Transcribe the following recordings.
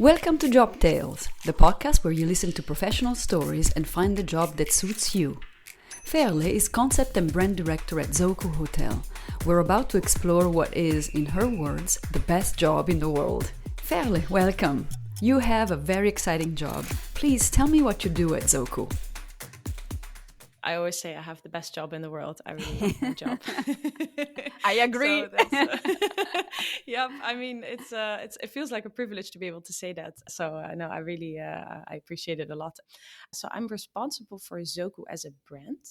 Welcome to Job Tales, the podcast where you listen to professional stories and find the job that suits you. Veerle is concept and brand director at Zoku Hotel. We're about to explore what is, in her words, the best job in the world. Veerle, welcome. You have a very exciting job. Please tell me what you do at Zoku. I always say I have the best job in the world. I really love my job. I agree. Yeah, I mean, it feels like a privilege to be able to say that. So no, I really I appreciate it a lot. So I'm responsible for Zoku as a brand,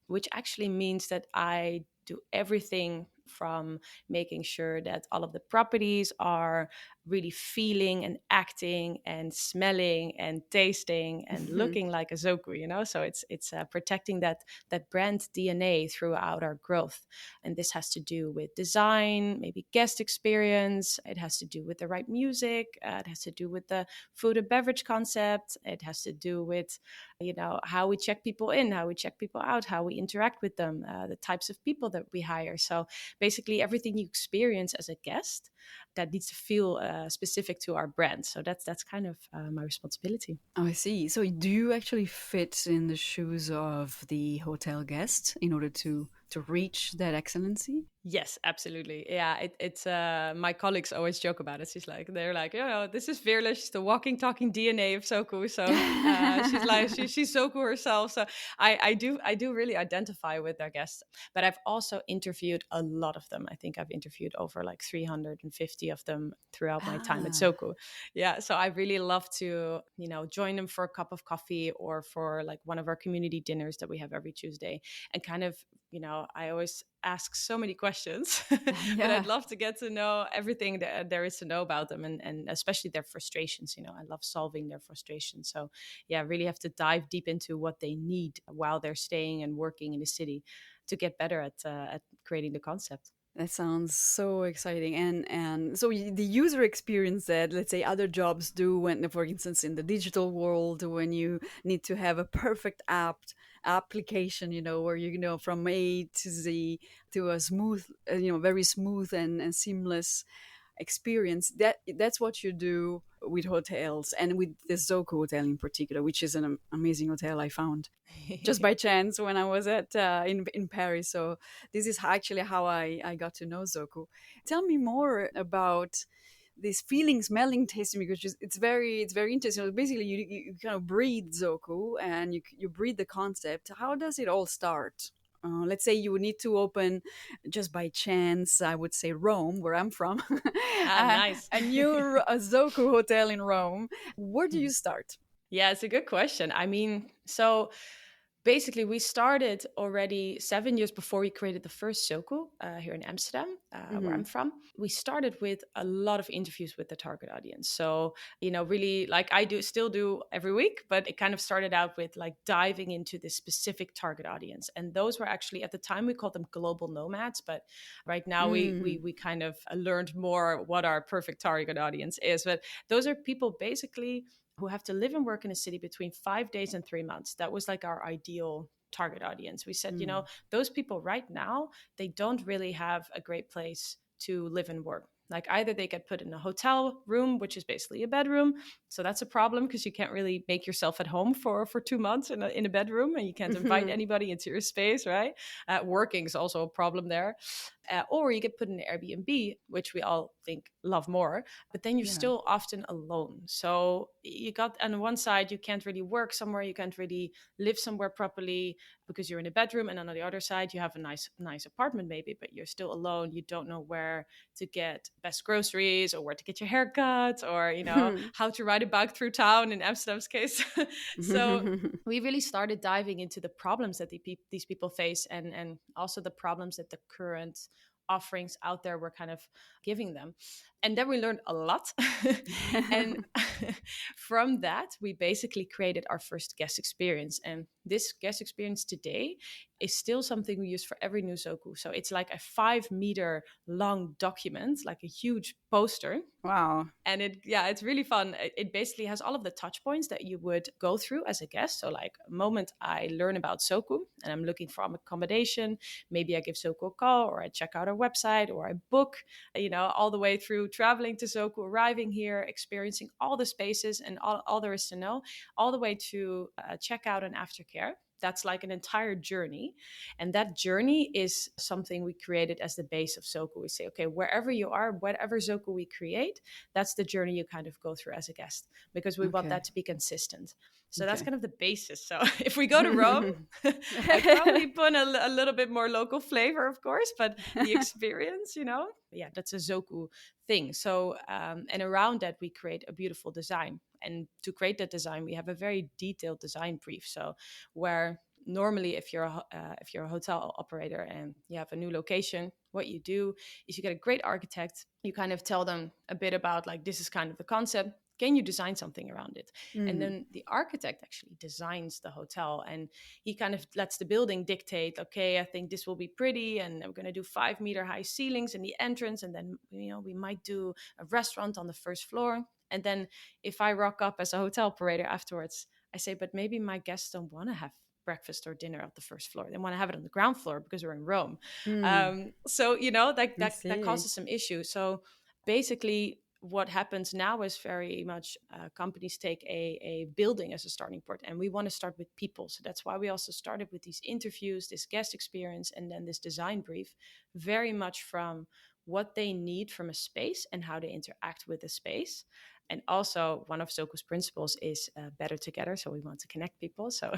which actually means that I do everything from making sure that all of the properties are really feeling and acting and smelling and tasting and looking like a Zoku, So it's protecting that brand DNA throughout our growth. And this has to do with design, maybe guest experience. It has to do with the right music. It has to do with the food and beverage concept. It has to do with, how we check people in, how we check people out, how we interact with them, the types of people that we hire. So basically everything you experience as a guest that needs to feel specific to our brand. So that's kind of my responsibility. Oh, I see. So do you actually fit in the shoes of the hotel guest in order to reach that excellency? Yes, absolutely. Yeah, it's my colleagues always joke about it. They're like, this is Veerle. She's the walking, talking DNA of Zoku. So she's like, she's Zoku herself. So I do really identify with their guests. But I've also interviewed a lot of them. I think I've interviewed over like 350 of them throughout my time at Zoku. Yeah, so I really love to, join them for a cup of coffee or for like one of our community dinners that we have every Tuesday, and kind of, I always ask so many questions, but I'd love to get to know everything that there is to know about them, and especially their frustrations. I love solving their frustrations. So yeah, really have to dive deep into what they need while they're staying and working in the city to get better at creating the concept. That sounds so exciting. And so the user experience that, let's say, other jobs do when, for instance, in the digital world, when you need to have a perfect application, where from A to Z to a smooth, very smooth and seamless experience. That's what you do with hotels and with the Zoku Hotel in particular, which is an amazing hotel I found just by chance when I was at in Paris. So this is actually how I got to know Zoku. Tell me more about this feeling, smelling, tasting, because it's very interesting. So basically, you kind of breathe Zoku and you breathe the concept. How does it all start? Let's say you would need to open, just by chance, I would say Rome, where I'm from, Nice. a new Zoku hotel in Rome. Where do you start? Yeah, it's a good question. I mean, so basically, we started already 7 years before we created the first Zoku here in Amsterdam, where I'm from. We started with a lot of interviews with the target audience. So, really, like I still do every week, but it kind of started out with like diving into this specific target audience. And those were actually, at the time, we called them global nomads. But right now, we kind of learned more what our perfect target audience is. But those are people basically who have to live and work in a city between 5 days and 3 months. That was like our ideal target audience. We said, those people right now, they don't really have a great place to live and work. Like either they get put in a hotel room, which is basically a bedroom. So that's a problem because you can't really make yourself at home for 2 months in a bedroom, and you can't invite anybody into your space, right? Working is also a problem there. Or you get put in an Airbnb, which we all think love more, but then you're still often alone. So you got, on one side, you can't really work somewhere, you can't really live somewhere properly because you're in a bedroom, and on the other side, you have a nice apartment maybe, but you're still alone. You don't know where to get best groceries or where to get your hair cut, or how to ride a bike through town in Amsterdam's case. So we really started diving into the problems that these people face, and also the problems that the current offerings out there were kind of giving them. And then we learned a lot. And from that, we basically created our first guest experience. And this guest experience today is still something we use for every new Zoku. So it's like a 5 meter long document, like a huge poster. Wow. And it's really fun. It basically has all of the touch points that you would go through as a guest. So like a moment I learn about Zoku and I'm looking for accommodation, maybe I give Zoku a call, or I check out our website, or I book, all the way through traveling to Zoku, arriving here, experiencing all the spaces and all there is to know, all the way to check out and aftercare. That's like an entire journey. And that journey is something we created as the base of Zoku. We say, okay, wherever you are, whatever Zoku we create, that's the journey you kind of go through as a guest, because we want Okay. that to be consistent. So that's Okay. kind of the basis. So if we go to Rome, I probably put a little bit more local flavor, of course, but the experience, yeah, that's a Zoku thing. So, and around that, we create a beautiful design. And to create that design, we have a very detailed design brief. So, where normally, if you're a hotel operator and you have a new location, what you do is you get a great architect. You kind of tell them a bit about, like, this is kind of the concept. Can you design something around it? And Mm. then the architect actually designs the hotel, and he kind of lets the building dictate, okay, I think this will be pretty, and we're going to do 5 meter high ceilings in the entrance, and then we might do a restaurant on the first floor. And then if I rock up as a hotel operator afterwards, I say, but maybe my guests don't want to have breakfast or dinner at the first floor. They want to have it on the ground floor because we're in Rome. Mm. So I that see. causes some issues. So basically, what happens now is very much companies take a building as a starting point, and we want to start with people. So that's why we also started with these interviews, this guest experience, and then this design brief, very much from what they need from a space and how they interact with the space. And also, one of Zoku's principles is better together. So we want to connect people. So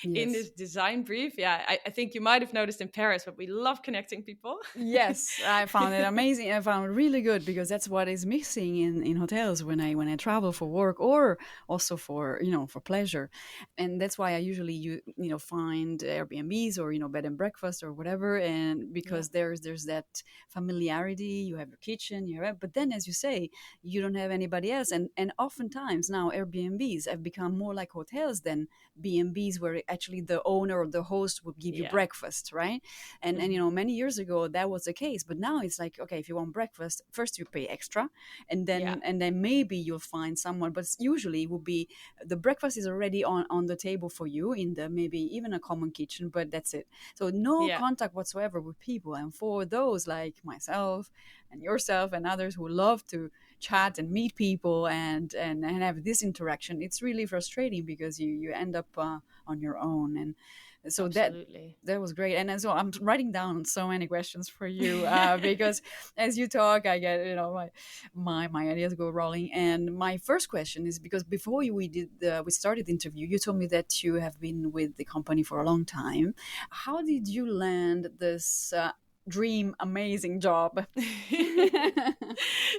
in Yes. this design brief, I think you might have noticed in Paris, but we love connecting people. Yes, I found it amazing. I found it really good because that's what is missing in hotels when I travel for work or also for for pleasure, and that's why I usually find Airbnbs or bed and breakfast or whatever, and Yeah, because there's that familiarity. You have your kitchen, but then as you say, you don't have anybody else, and oftentimes now Airbnbs have become more like hotels than B&Bs, where actually the owner or the host would give you yeah, breakfast, right? And hmm, many years ago that was the case, but now it's like, okay, if you want breakfast, first you pay extra, and yeah, then maybe you'll find someone, but usually it would be the breakfast is already on the table for you in the maybe even a common kitchen, but that's it. So no yeah, contact whatsoever with people. And for those like myself and yourself and others who love to chat and meet people and have this interaction, it's really frustrating because you end up on your own. And so absolutely. that was great. And so I'm writing down so many questions for you because as you talk, I get my ideas go rolling. And my first question is because before we started the interview, you told me that you have been with the company for a long time. How did you land this dream amazing job?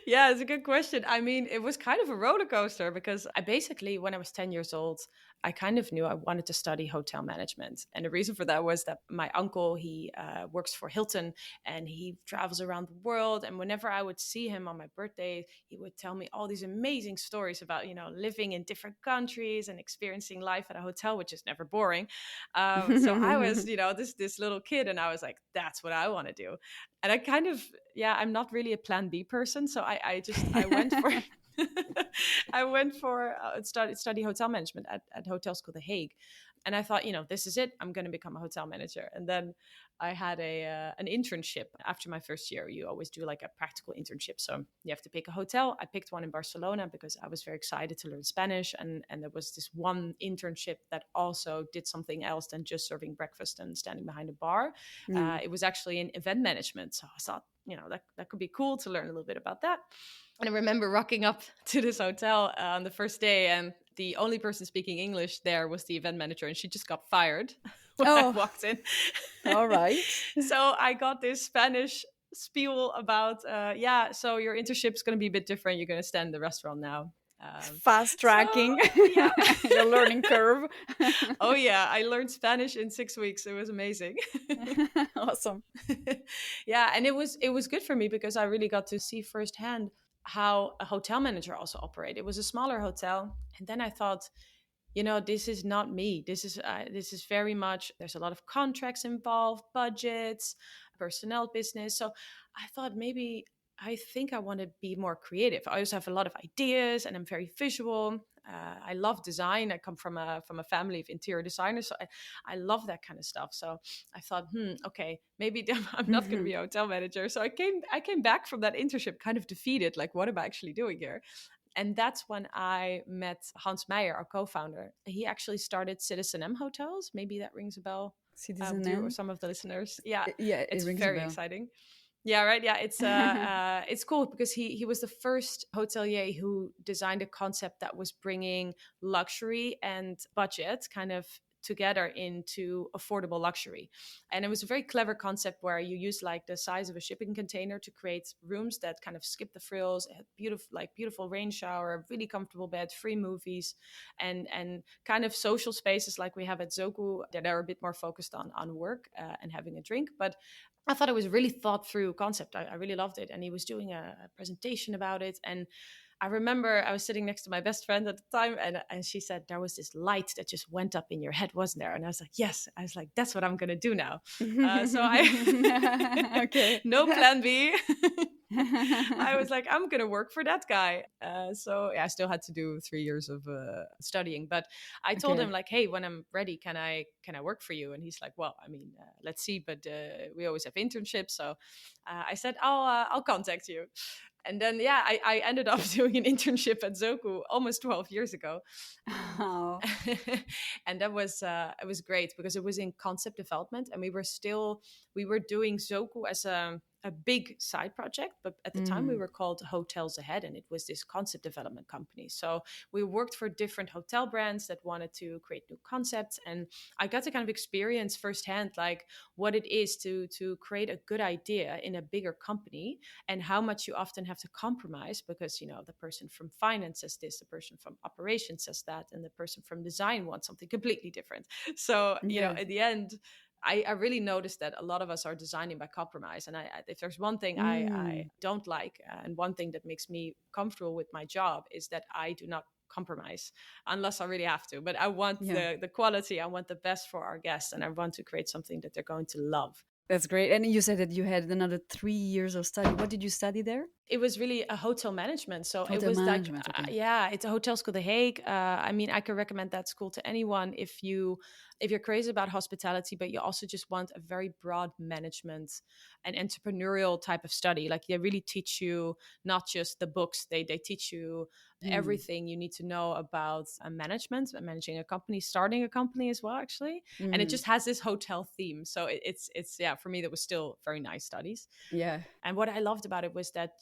Yeah, it's a good question. I mean, it was kind of a roller coaster because I basically, when I was 10 years old, I kind of knew I wanted to study hotel management. And the reason for that was that my uncle, he works for Hilton and he travels around the world. And whenever I would see him on my birthday, he would tell me all these amazing stories about, living in different countries and experiencing life at a hotel, which is never boring. So I was, this little kid, and I was like, that's what I want to do. And I kind of, yeah, I'm not really a plan B person. So I went for, I went for study hotel management at Hotel School The Hague. And I thought, this is it. I'm going to become a hotel manager. And then I had an internship after my first year. You always do like a practical internship. So you have to pick a hotel. I picked one in Barcelona because I was very excited to learn Spanish. And there was this one internship that also did something else than just serving breakfast and standing behind a bar. Yeah. It was actually in event management. So I thought, that could be cool to learn a little bit about that. And I remember rocking up to this hotel on the first day, and the only person speaking English there was the event manager, and she just got fired when I Oh, walked in. all right. So I got this Spanish spiel about, so your internship is going to be a bit different. You're going to stand in the restaurant now. Fast So tracking yeah. your learning curve. Oh yeah, I learned Spanish in 6 weeks. It was amazing. Awesome. Yeah, and it was good for me because I really got to see firsthand how a hotel manager also operated. It was a smaller hotel, and then I thought, this is not me. This is very much, there's a lot of contracts involved, budgets, personnel business. So I thought maybe I think I want to be more creative. I also have a lot of ideas and I'm very visual. I love design. I come from a family of interior designers, so I love that kind of stuff. So I thought, okay, maybe I'm not going to Hmm. be a hotel manager. So I came back from that internship kind of defeated. Like, what am I actually doing here? And that's when I met Hans Meyer, our co-founder. He actually started Citizen M Hotels. Maybe that rings a bell Citizen with you or M. some of the listeners. Yeah, Yeah, it it's rings a very bell. exciting. Yeah, right. Yeah, it's cool because he was the first hotelier who designed a concept that was bringing luxury and budget kind of together into affordable luxury. And it was a very clever concept where you use like the size of a shipping container to create rooms that kind of skip the frills, had beautiful rain shower, really comfortable bed, free movies, and kind of social spaces like we have at Zoku that are a bit more focused on work and having a drink. But I thought it was a really thought through concept. I really loved it. And he was doing a presentation about it. And I remember I was sitting next to my best friend at the time, and she said, there was this light that just went up in your head, wasn't there? And I was like, yes. I was like, that's what I'm going to do now. So I, Okay. no plan B. I was like, I'm going to work for that guy. So yeah, I still had to do 3 years of studying, but I told him Okay. like, hey, when I'm ready, can I work for you? And he's like, well, I mean, let's see, but we always have internships. So I said, I'll contact you. And then, yeah, I ended up doing an internship at Zoku almost 12 years ago. Oh. And that was it was great because it was in concept development and we were doing Zoku as a big side project, but at the time we Mm. were called Hotels Ahead, and it was this concept development company. So we worked for different hotel brands that wanted to create new concepts, and I got to kind of experience firsthand like what it is to create a good idea in a bigger company, and how much you often have to compromise because the person from finance says this, the person from operations says that, and the person from design wants something completely different. So Yes. at the end, I really noticed that a lot of us are designing by compromise. And if there's one thing I Mm. don't like, and one thing that makes me comfortable with my job, is that I do not compromise unless I really have to. But I want Yeah. the quality, I want the best for our guests, and I want to create something that they're going to love. That's great. And you said that you had another 3 years of study. What did you study there? It was really a hotel management. So it Hotel was like, management. Okay. yeah, it's a hotel school, The Hague. I mean, I could recommend that school to anyone if you're crazy about hospitality, but you also just want a very broad management and entrepreneurial type of study. Like they really teach you not just the books; they teach you Mm. everything you need to know about management, managing a company, starting a company as well, actually. And it Mm. just has this hotel theme. So it's yeah, for me that was still very nice studies. Yeah. And what I loved about it was that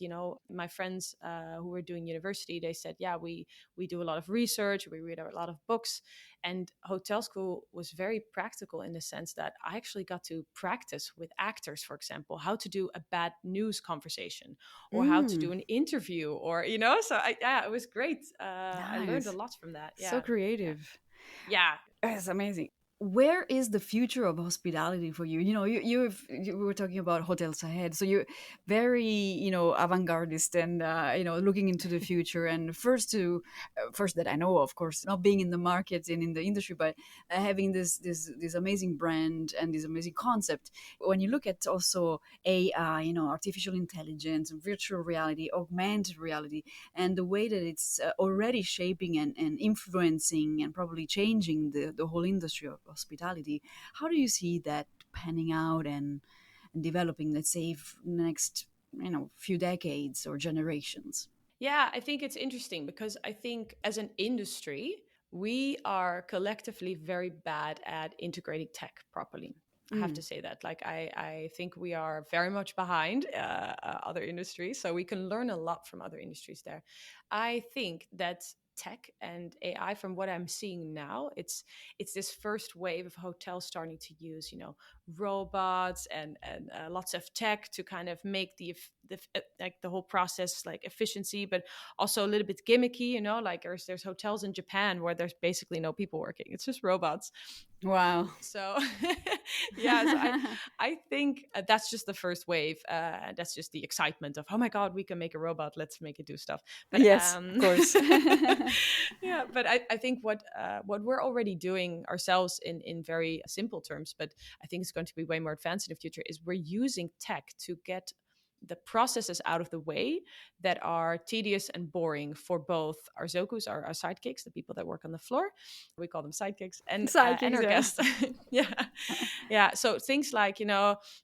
my friends who were doing university, they said, yeah, we do a lot of research, we read a lot of books, and hotel school was very practical in the sense that I actually got to practice with actors, for example, how to do a bad news conversation or how to do Mm. an interview, or so yeah, it was great. I learned a Nice. lot from that. So Yeah, yeah, creative. yeah. That's amazing. Where is the future of hospitality for you? We were talking about hotels ahead, so you're very, avant-gardist and looking into the future. And first that I know, of course, not being in the market and in the industry, but having this amazing brand and this amazing concept. When you look at also AI, artificial intelligence, virtual reality, augmented reality, and the way that it's already shaping and influencing and probably changing the whole industry of hospitality. How do you see that panning out and developing, let's say, next few decades or generations? Yeah, I think it's interesting because I think as an industry, we are collectively very bad at integrating tech properly. I have to Mm. say that. Like, I think we are very much behind other industries. So we can learn a lot from other industries there. I think that tech and AI, from what I'm seeing now, it's this first wave of hotels starting to use, robots and lots of tech to kind of make like the whole process like efficiency, but also a little bit gimmicky. Like there's hotels in Japan where there's basically no people working; it's just robots. Wow. So yeah, so I think that's just the first wave. That's just the excitement of, oh my god, we can make a robot, let's make it do stuff. But Yes, of course. Yeah, but I think what we're already doing ourselves in very simple terms, but I think it's going to be way more advanced in the future, is we're using tech to get the processes out of the way that are tedious and boring for both our Zokus, our sidekicks, the people that work on the floor. We call them sidekicks, and Sidekicks, our yeah. guests. Yeah, yeah. So things like,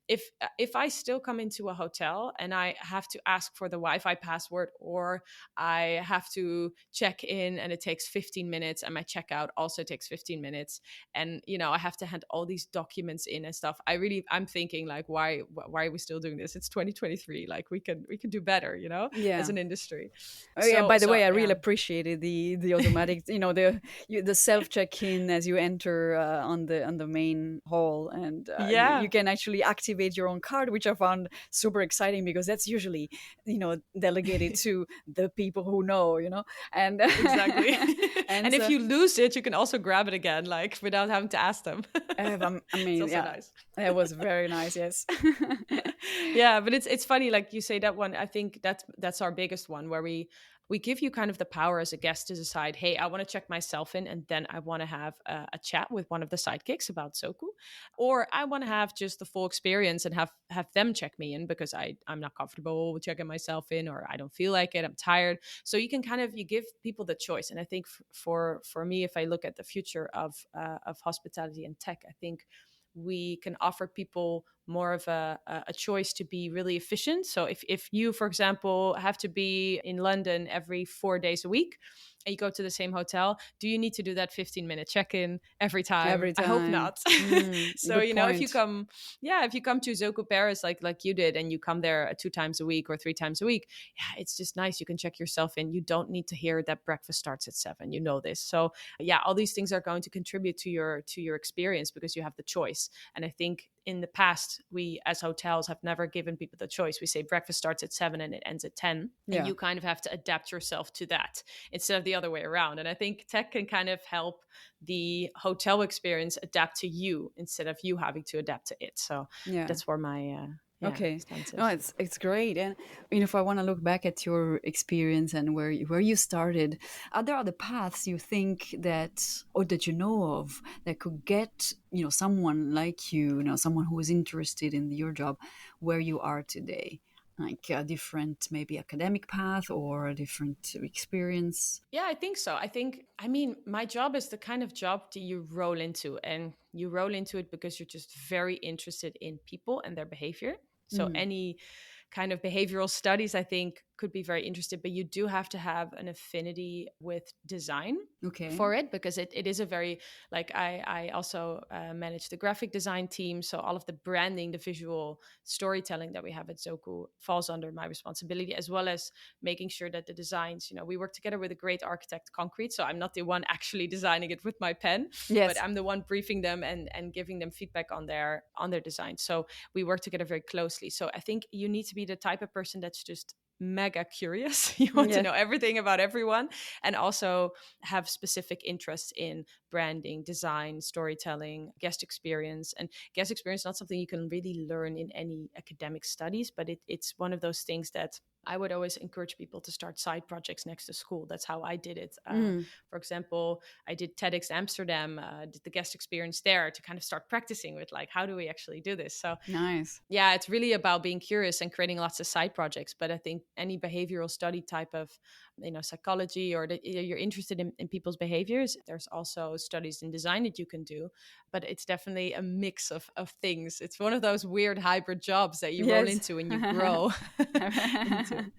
if I still come into a hotel and I have to ask for the Wi-Fi password, or I have to check in and it takes 15 minutes, and my checkout also takes 15 minutes, and I have to hand all these documents in and stuff. I'm thinking, like, why are we still doing this? It's 2023. Like, we can do better, as Yeah. an industry. Oh yeah. By the So way, I really yeah. appreciated the automatic, the self check in as you enter on the main hall, and you Yeah, can actually activate your own card, which I found super exciting because that's usually delegated to the people who know, and exactly. and And if so you lose it, you can also grab it again, like, without having to ask them. I It's mean, also yeah, nice. that was very nice. Yes. Yeah, but it's funny, like you say that one. I think that's our biggest one, where we give you kind of the power as a guest to decide, hey, I want to check myself in, and then I want to have a chat with one of the sidekicks about Soku, or I want to have just the full experience and have them check me in because I'm not comfortable with checking myself in, or I don't feel like it, I'm tired. So you give people the choice. And I think for me, if I look at the future of hospitality and tech, I think we can offer people more of a choice to be really efficient. So if you, for example, have to be in London every 4 days a week, and you go to the same hotel, do you need to do that 15-minute check-in every time? Every I hope time. not. So, Good if you point. come, yeah, if you come to Zoku Paris, like you did, and you come there 2 times a week or 3 times a week, yeah, it's just nice. You can check yourself in. You don't need to hear that breakfast starts at 7. You know this. So yeah, all these things are going to contribute to your experience because you have the choice. And I think in the past, we as hotels have never given people the choice. We say breakfast starts at 7 and it ends at 10. And Yeah. you kind of have to adapt yourself to that instead of the other way around. And I think tech can kind of help the hotel experience adapt to you instead of you having to adapt to it. So Yeah. that's where my Okay. stance No, is. it's great. And if I want to look back at your experience and where you started, are there other paths you think that, or that you know of, that could get someone like someone who is interested in your job where you are today, like a different maybe academic path or a different experience? Yeah, I think so. I mean, my job is the kind of job that you roll into, and you roll into it because you're just very interested in people and their behavior. So, Mm. any kind of behavioral studies, I think, could be very interesting, but you do have to have an affinity with design Okay. for it, because it is a very, like, I also manage the graphic design team, so all of the branding, the visual storytelling that we have at Zoku falls under my responsibility, as well as making sure that the designs, we work together with a great architect, Concrete, so I'm not the one actually designing it with my pen, but Yes. I'm the one briefing them and giving them feedback on their design. So we work together very closely. So I think you need to be the type of person that's just mega curious. You want to Yeah. know everything about everyone, and also have specific interests in branding, design, storytelling, guest experience. And guest experience is not something you can really learn in any academic studies, but it's one of those things that I would always encourage people to start side projects next to school. That's how I did it. Mm. For example, I did TEDx Amsterdam, did the guest experience there to kind of start practicing with, like, how do we actually do this? So Nice. yeah, it's really about being curious and creating lots of side projects. But I think any behavioral study type of, psychology, or that you're interested in people's behaviors, there's also studies in design that you can do. But it's definitely a mix of things. It's one of those weird hybrid jobs that you roll Yes. into and you grow into.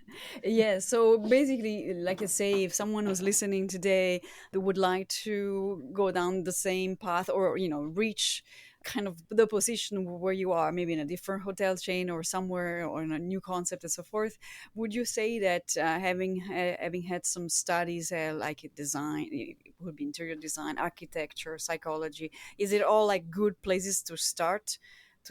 Yeah, so basically, like I say, if someone who's listening today that would like to go down the same path, or reach kind of the position where you are, maybe in a different hotel chain or somewhere, or in a new concept and so forth, would you say that having had some studies like design, it would be interior design, architecture, psychology, is it all like good places to start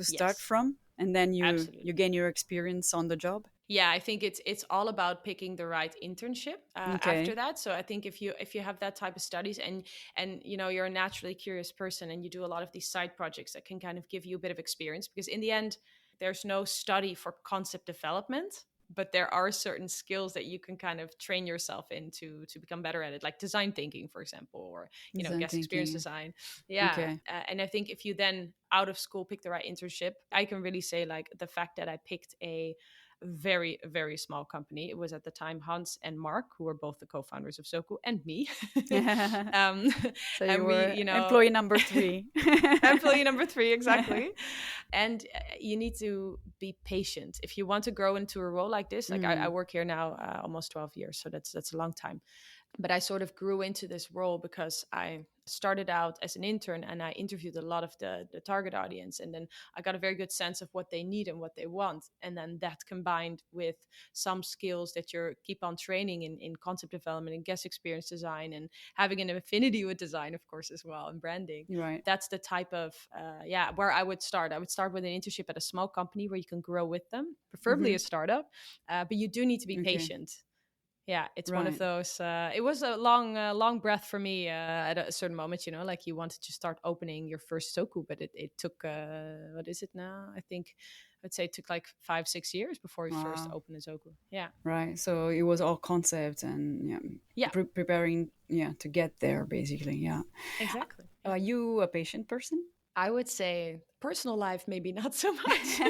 Yes, from, and then you absolutely. gain your experience on the job? Yeah, I think it's all about picking the right internship after Okay. that. So I think if you have that type of studies, and you're a naturally curious person, and you do a lot of these side projects that can kind of give you a bit of experience, because in the end there's no study for concept development. but there are certain skills that you can kind of train yourself in to become better at it, like design thinking, for example, or Design guest experience thinking. design. Yeah, Okay. and I think if you then out of school pick the right internship, I can really say like the fact that I picked a very, very small company. It was at the time Hans and Mark, who were both the co-founders of Zoku, and me. um, So you and we, were employee number 3. employee number 3, exactly. And you need to be patient if you want to grow into a role like this. Like I Mm. work here now almost 12 years, so that's a long time. But I sort of grew into this role because I started out as an intern and I interviewed a lot of the target audience. And then I got a very good sense of what they need and what they want. And then that combined with some skills that you keep on training in concept development and guest experience design and having an affinity with design, of course, as well, and branding. Right. That's the type of, where I would start. I would start with an internship at a small company where you can grow with them, preferably a startup. But you do need to be Okay. patient. Yeah, it's one of Right. those. It was a long breath for me at a certain moment. Like you wanted to start opening your first Zoku, but it took what is it now? I think I'd say it took like 5-6 years before we first Wow. opened a Zoku. Yeah, Right. So it was all concept and yeah, preparing to get there basically. Yeah. exactly. Yeah. Are you a patient person? I would say personal life, maybe not so much.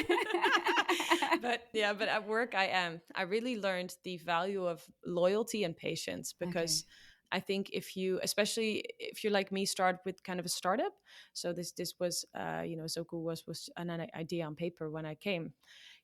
but at work I am. I really learned the value of loyalty and patience because I think especially if you like me, start with kind of a startup. So this was, Zoku was an idea on paper when I came.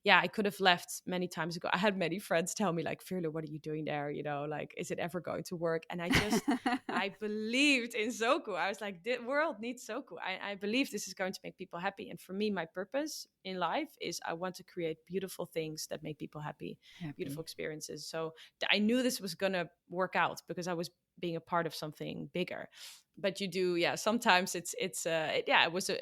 Yeah, I could have left many times ago. I had many friends tell me like, Veerle, what are you doing there? Like, is it ever going to work? And I believed in Zoku. I was like, the world needs Zoku. I believe this is going to make people happy. And for me, my purpose in life is I want to create beautiful things that make people happy. Beautiful experiences. So I knew this was going to work out because I was being a part of something bigger. But you do, sometimes it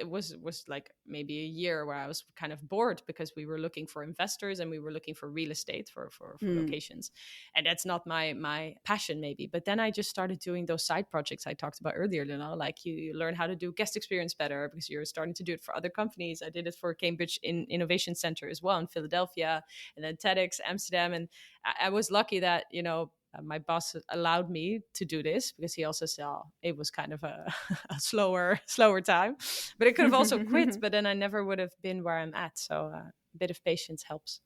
was like maybe a year where I was kind of bored because we were looking for investors and we were looking for real estate for locations, and that's not my passion maybe. But then I just started doing those side projects I talked about earlier, like you learn how to do guest experience better because you're starting to do it for other companies. I did it for Cambridge Innovation Center as well in Philadelphia, and then TEDx Amsterdam. And I was lucky that my boss allowed me to do this because he also saw it was kind of a slower time, but I could have also quit, but then I never would have been where I'm at. So a bit of patience helps.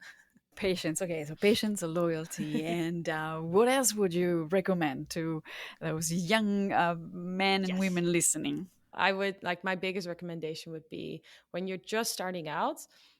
Patience. Okay, so patience, loyalty, and what else would you recommend to those young men and Yes. women listening? I would like my biggest recommendation would be when you're just starting out,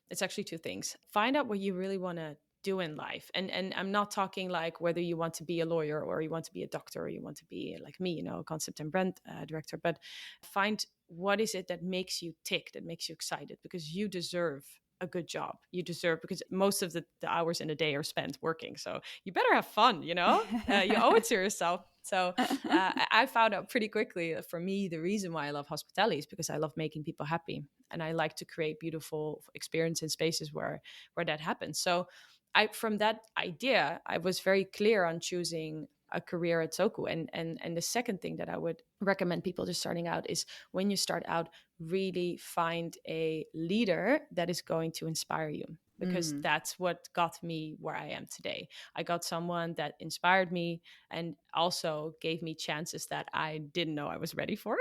it's actually two things. Find out what you really want to do in life. And I'm not talking like whether you want to be a lawyer or you want to be a doctor or you want to be like me, a concept and brand director, but find what is it that makes you tick, that makes you excited, because you deserve a good job. You deserve, because most of the hours in a day are spent working. So you better have fun, you owe it to yourself. So I found out pretty quickly for me, the reason why I love hospitality is because I love making people happy. And I like to create beautiful experience in spaces where that happens. So from that idea, I was very clear on choosing a career at Zoku. And the second thing that I would recommend people just starting out is when you start out, really find a leader that is going to inspire you, because that's what got me where I am today. I got someone that inspired me and also gave me chances that I didn't know I was ready for.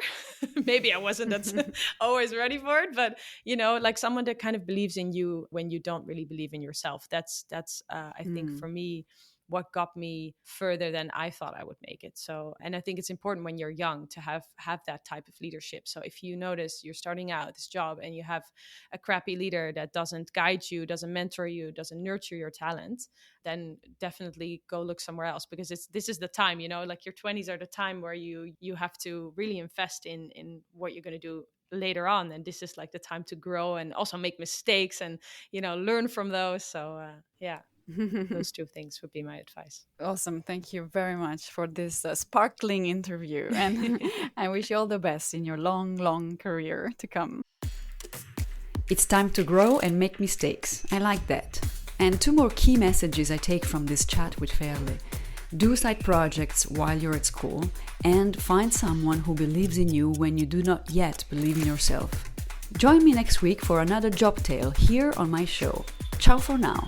Maybe I wasn't always ready for it, but like someone that kind of believes in you when you don't really believe in yourself. That's I think for me what got me further than I thought I would make it. So, and I think it's important when you're young to have that type of leadership. So if you notice you're starting out this job and you have a crappy leader that doesn't guide you, doesn't mentor you, doesn't nurture your talent, then definitely go look somewhere else, because this is the time, like your 20s are the time where you have to really invest in what you're going to do later on. And this is like the time to grow and also make mistakes and, learn from those. So, those two things would be my advice. Awesome. Thank you very much for this sparkling interview. And I wish you all the best in your long, long career to come. It's time to grow and make mistakes. I like that. And two more key messages I take from this chat with Veerle. Do side projects while you're at school, and find someone who believes in you when you do not yet believe in yourself. Join me next week for another job tale here on my show. Ciao for now.